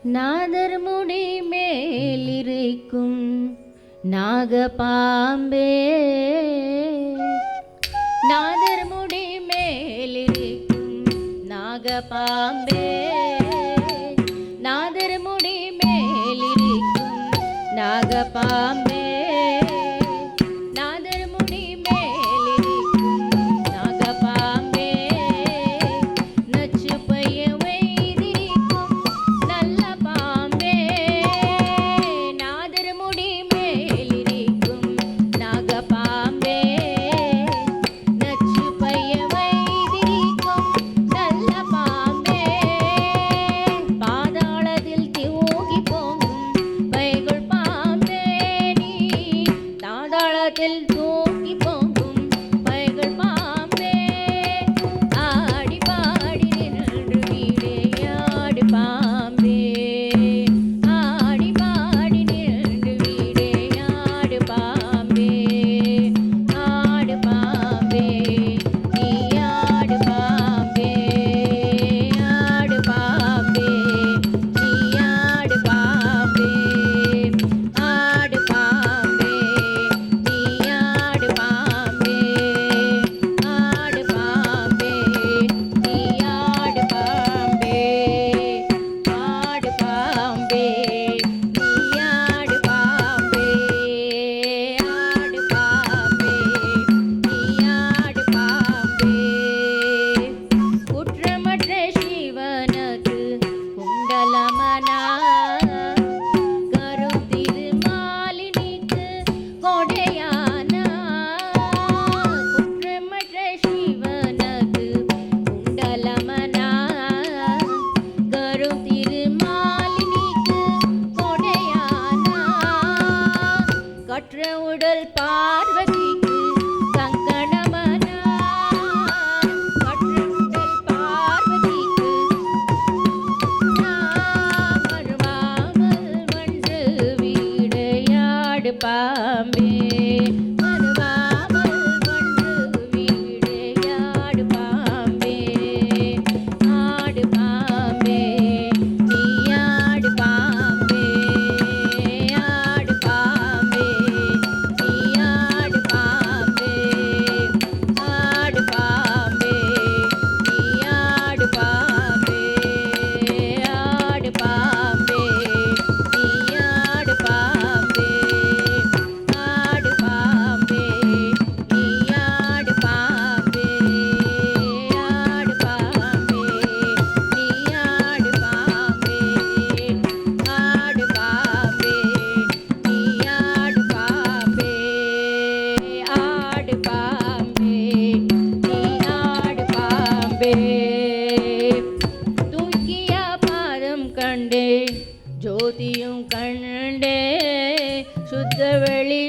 நாதர் முடி மேலிருக்கும் நாகபாம்பே, நாதர் முடி மேலிருக்கும் நாகபாம்பே, நாதர் முடி மேலிருக்கும் நாகபாம்பே, நாதர் முடி மேலிருக்கும் நாகபாம்பே, நச்சு பைய வைத்திருக்கும் நல்ல பாம்பே, நாதர் முடி மேலிருக்கும் நாகபாம்பே, நச்சு பைய வைத்திருக்கும் நல்ல பாம்பே, பாதாளத்தில் தூக்கி போகும் பைகுள் பாம்பே, நீ தாதாளத்தில் தூக்கி போகும் பைகுள் பாம்பே, ஆடி பாடி நின்று வீடையாடு பாம்பே, ஆடி பாடி நின்று வீடையாடு பாம்பே, ஆடு பாம்பே நீ ஆடு பாம்பே, ஆடு பாம்பே நீ ஆடு பாம்பே, ஆடு பாம்பே நீ ஆடு பாம்பே, ஆடு பாம்பே நீ ஆடு பாம்பே, ஆடு பாம்பே நீ ஆடு பாம்பே, ஆடு பாம்பே நீ ஆடு பாம்பே, குற்றமற்ற சிவனது குண்டலமனா, கருத்திரு மாலினிக்கு கொடையானா, குற்றமற்ற சிவனது குண்டலமனா, கருத்திரு மாலினிக்கு கொடையானா, கற்ற உடல் பார்வதிக்கு கங்கணமனா, கற்ற உடல் பார்வதிக்கு மறுவாமல் வென்று வீடையாடு பாம்பே, மறுவாமல் வென்று வீடையாடு பாம்பே, ஆடு பாம்பே நீ ஆடு பாம்பே, ஆடு பாம்பே நீ ஆடு பாம்பே, ஆடு பாம்பே நீ ஆடு பாம்பே, ஆடு பாம்பே நீ ஆடு பாம்பே, ஆடு பாம்பே நீ ஆடு பாம்பே, ஆடு பாம்பே நீ ஆடு பாம்பே, ஆடு பாம்பே நீ ஆடு பாம்பே, ஆடு பாம்பே நீ ஆடு பாம்பே, தூக்கிய பாதம் கண்டே ஜோதியும் கண்டே, சுத்த வெளி